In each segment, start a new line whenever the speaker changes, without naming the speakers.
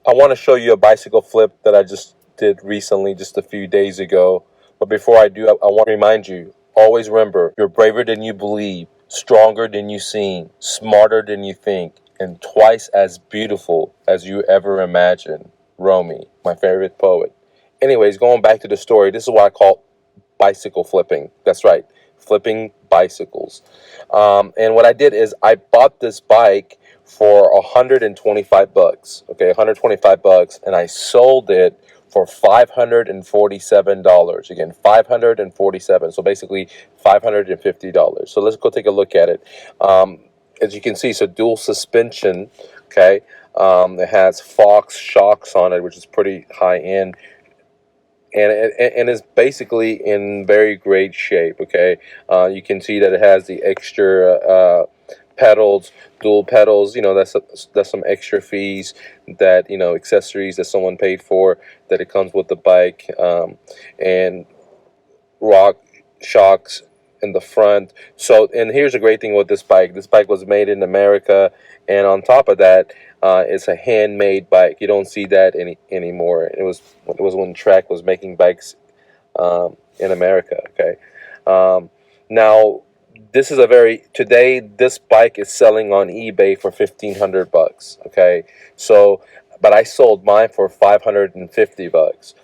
I want to show you a bicycle flip that I just did recently, just a few days ago. But before I do, I want to remind you, always remember, you're braver than you believe, stronger than you seem, smarter than you think, and twice as beautiful as you ever imagined. Romy, my favorite poet. Anyways, going back to the story, this is what I call bicycle flipping. That's right, flipping bicycles. And what I did is I bought this bike for 125 bucks. Okay, 125 bucks, and I sold it for $547. Again, 547. So basically $550. So let's go take a look at it. As you can see, so dual suspension. Okay, it has Fox shocks on it, which is pretty high end, and it's basically in very great shape. Okay, you can see that it has the extra pedals, dual pedals. That's some extra fees, that accessories that someone paid for, that it comes with the bike, and rock shocks in the front. So, and here's a great thing with this bike. This bike was made in America, and on top of that, it's a handmade bike. You don't see that anymore. It was when Trek was making bikes in America. Okay, now this is a very today. This bike is selling on eBay for 1,500 bucks. Okay, so but I sold mine for 550 bucks.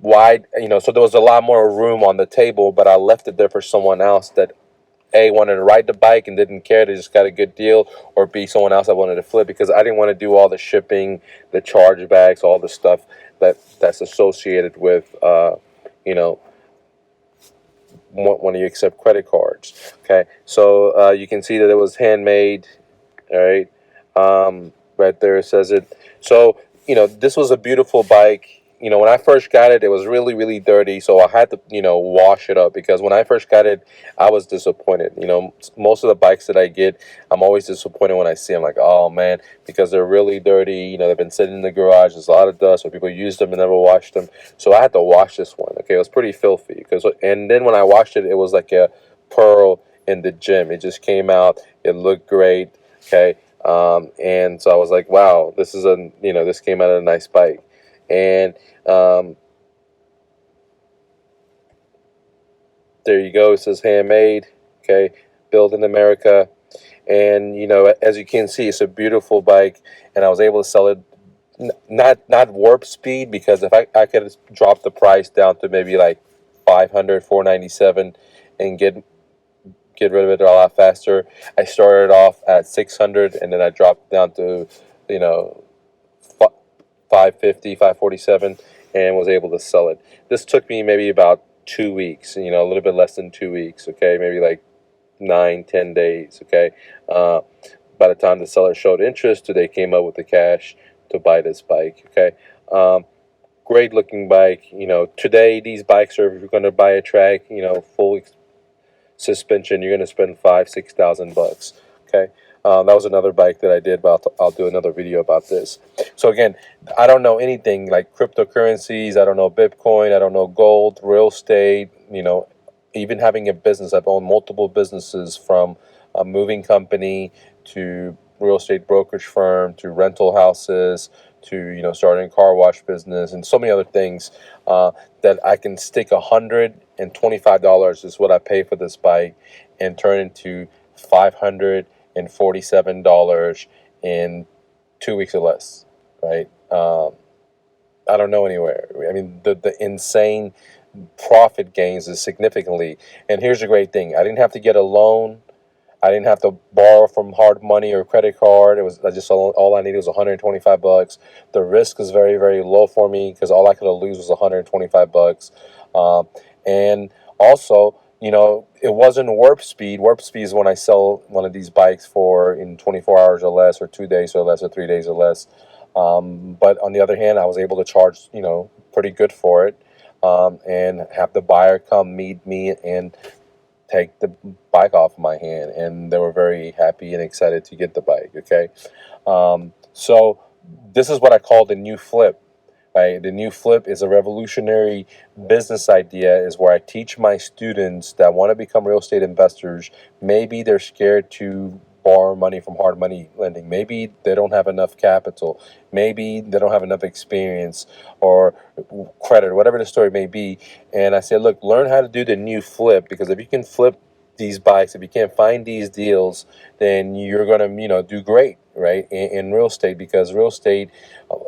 Why? So there was a lot more room on the table, but I left it there for someone else that A, wanted to ride the bike and didn't care, they just got a good deal, or B, someone else I wanted to flip, because I didn't want to do all the shipping, the chargebacks, all the stuff that's associated with you know when you accept credit cards. Okay, so you can see that it was handmade. All right, right there it says it. So this was a beautiful bike. When I first got it, it was really, really dirty. So I had to, wash it up, because when I first got it, I was disappointed. Most of the bikes that I get, I'm always disappointed when I see them. Like, oh man, because they're really dirty. They've been sitting in the garage. There's a lot of dust, or people use them and never washed them. So I had to wash this one. Okay, it was pretty filthy. And then when I washed it, it was like a pearl in the gym. It just came out. It looked great. Okay. And so I was like, wow, this came out of a nice bike. And there you go. It says handmade. Okay, built in America. And as you can see, it's a beautiful bike, and I was able to sell it. Not warp speed, because if I could drop the price down to maybe like 500, 497, and get rid of it a lot faster. I started off at 600, and then I dropped down to you know 550, 547, and was able to sell it. This took me maybe about 2 weeks, a little bit less than 2 weeks. Okay, maybe like 9, 10 days. Okay, by the time the seller showed interest, they came up with the cash to buy this bike. Okay, great looking bike. Today these bikes are, if you're going to buy a track, full suspension, you're going to spend 5, 6 thousand bucks. Okay, that was another bike that I did, but I'll do another video about this. So again, I don't know anything like cryptocurrencies. I don't know Bitcoin. I don't know gold, real estate. Even having a business. I've owned multiple businesses, from a moving company to real estate brokerage firm to rental houses to starting a car wash business, and so many other things, that I can stick $125 is what I pay for this bike, and turn into $547 in 2 weeks or less, right? I don't know anywhere. I mean, the insane profit gains is significantly. And here's the great thing: I didn't have to get a loan. I didn't have to borrow from hard money or credit card. It was I just all I needed was 125 bucks. The risk is very, very low for me, because all I could lose was 125 bucks. And also, it wasn't warp speed. Warp speed is when I sell one of these bikes for in 24 hours or less, or 2 days or less, or 3 days or less. But on the other hand, I was able to charge, pretty good for it, and have the buyer come meet me and take the bike off my hand, and they were very happy and excited to get the bike. Okay, so this is what I call the new flip. Right, the new flip is a revolutionary business idea. Is where I teach my students that want to become real estate investors. Maybe they're scared to borrow money from hard money lending. Maybe they don't have enough capital. Maybe they don't have enough experience or credit, whatever the story may be. And I said, look, learn how to do the new flip, because if you can flip these bikes, if you can't find these deals, then you're gonna, do great, right? In real estate, because real estate,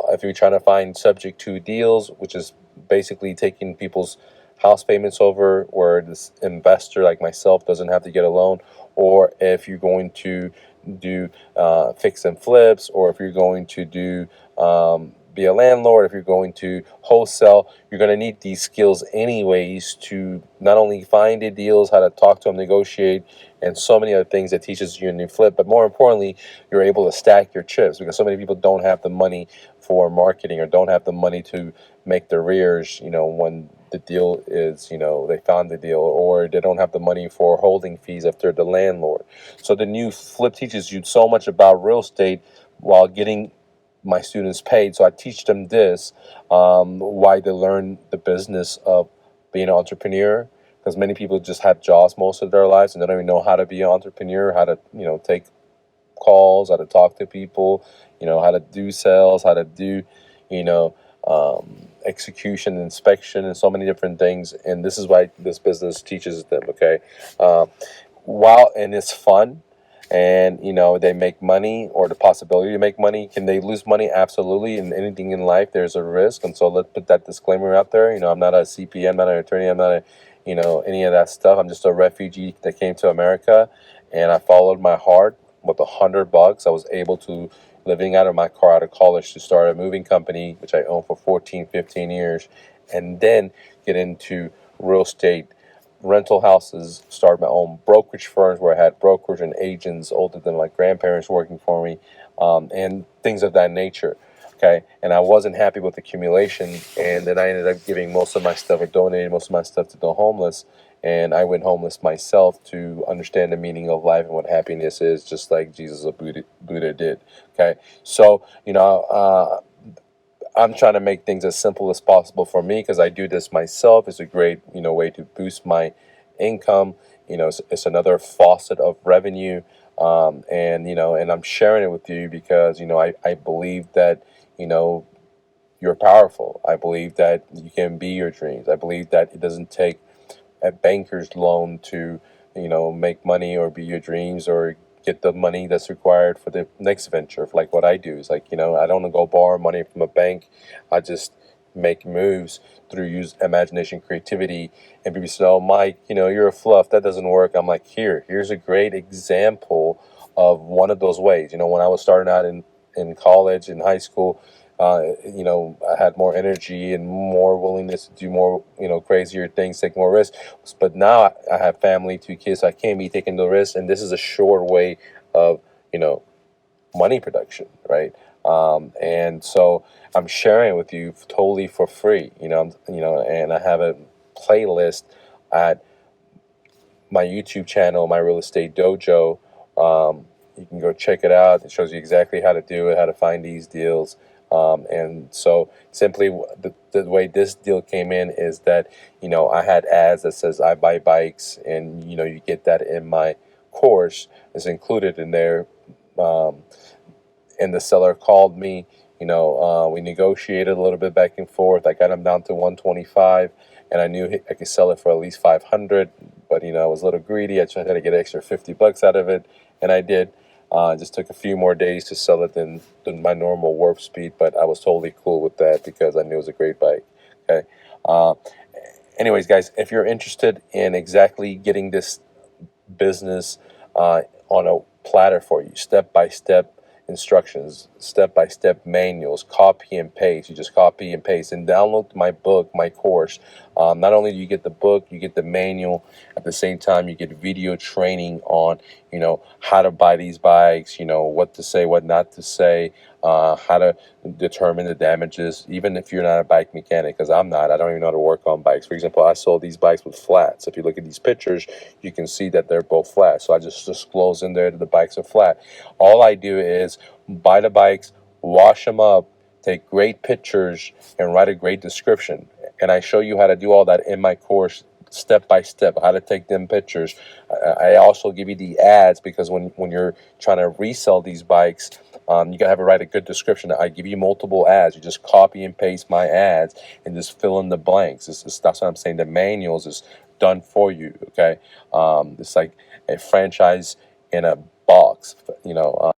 if you're trying to find subject to deals, which is basically taking people's house payments over, where this investor like myself doesn't have to get a loan, or if you're going to do fix and flips, or if you're going to do be a landlord, if you're going to wholesale, you're going to need these skills anyways to not only find the deals, how to talk to them, negotiate, and so many other things that teaches you in the flip. But more importantly, you're able to stack your chips, because so many people don't have the money for marketing, or don't have the money to make the rears, when the deal is, they found the deal, or they don't have the money for holding fees if they're the landlord. So the new flip teaches you so much about real estate while getting my students paid. So I teach them this, why they learn the business of being an entrepreneur, because many people just have jobs most of their lives and they don't even know how to be an entrepreneur, how to, take calls, how to talk to people, how to do sales, how to do, you know, execution, inspection, and so many different things. And this is why this business teaches them. Okay, while and it's fun, and they make money, or the possibility to make money. Can they lose money? Absolutely. In anything in life, there's a risk, and so let's put that disclaimer out there. I'm not a CPA, I'm not an attorney, I'm not a any of that stuff. I'm just a refugee that came to America, and I followed my heart. With $100, I was able to, living out of my car out of college, to start a moving company, which I owned for 14, 15 years, and then get into real estate, rental houses, start my own brokerage firms where I had brokers and agents older than my grandparents working for me, and things of that nature. Okay, and I wasn't happy with accumulation, and then I ended up giving most of my stuff, or donating most of my stuff, to the homeless. And I went homeless myself to understand the meaning of life and what happiness is, just like Jesus or Buddha did. Okay, so I'm trying to make things as simple as possible for me, because I do this myself. It's a great way to boost my income. It's another faucet of revenue, and I'm sharing it with you because I believe that you're powerful. I believe that you can be your dreams. I believe that it doesn't take a banker's loan to make money or be your dreams, or get the money that's required for the next venture. Like what I do is, like, I don't go borrow money from a bank. I just make moves through use imagination, creativity. And people say, oh, Mike, you're a fluff, that doesn't work. I'm like, here's a great example of one of those ways. When I was starting out in college, in high school, I had more energy and more willingness to do more, crazier things, take more risks. But now I have family, 2 kids, so I can't be taking the risks. And this is a short way of, money production, right? And so I'm sharing it with you totally for free, and I have a playlist at my YouTube channel, my real estate dojo. You can go check it out. It shows you exactly how to do it, how to find these deals. And so simply the way this deal came in is that, I had ads that says I buy bikes, and, you get that in my course. It's included in there. And the seller called me, we negotiated a little bit back and forth. I got him down to 125, and I knew I could sell it for at least 500, but, I was a little greedy. I tried to get an extra $50 out of it, and I did. It just took a few more days to sell it than my normal warp speed, but I was totally cool with that because I knew it was a great bike. Okay. Anyways, guys, if you're interested in exactly getting this business on a platter for you, step-by-step instructions, step-by-step manuals, copy and paste. You just copy and paste and download my book, my course. Not only do you get the book, you get the manual. At the same time, you get video training on, how to buy these bikes, what to say, what not to say, how to determine the damages, even if you're not a bike mechanic, because I'm not. I don't even know how to work on bikes. For example, I sold these bikes with flats. If you look at these pictures, you can see that they're both flat. So I just disclose in there that the bikes are flat. All I do is buy the bikes, wash them up, take great pictures, and write a great description. And I show you how to do all that in my course step by step how to take them pictures. I also give you the ads, because when you're trying to resell these bikes, you gotta write a good description. I give you multiple ads. You just copy and paste my ads and just fill in the blanks. That's what I'm saying. The manuals is done for you. Okay, it's like a franchise in a box.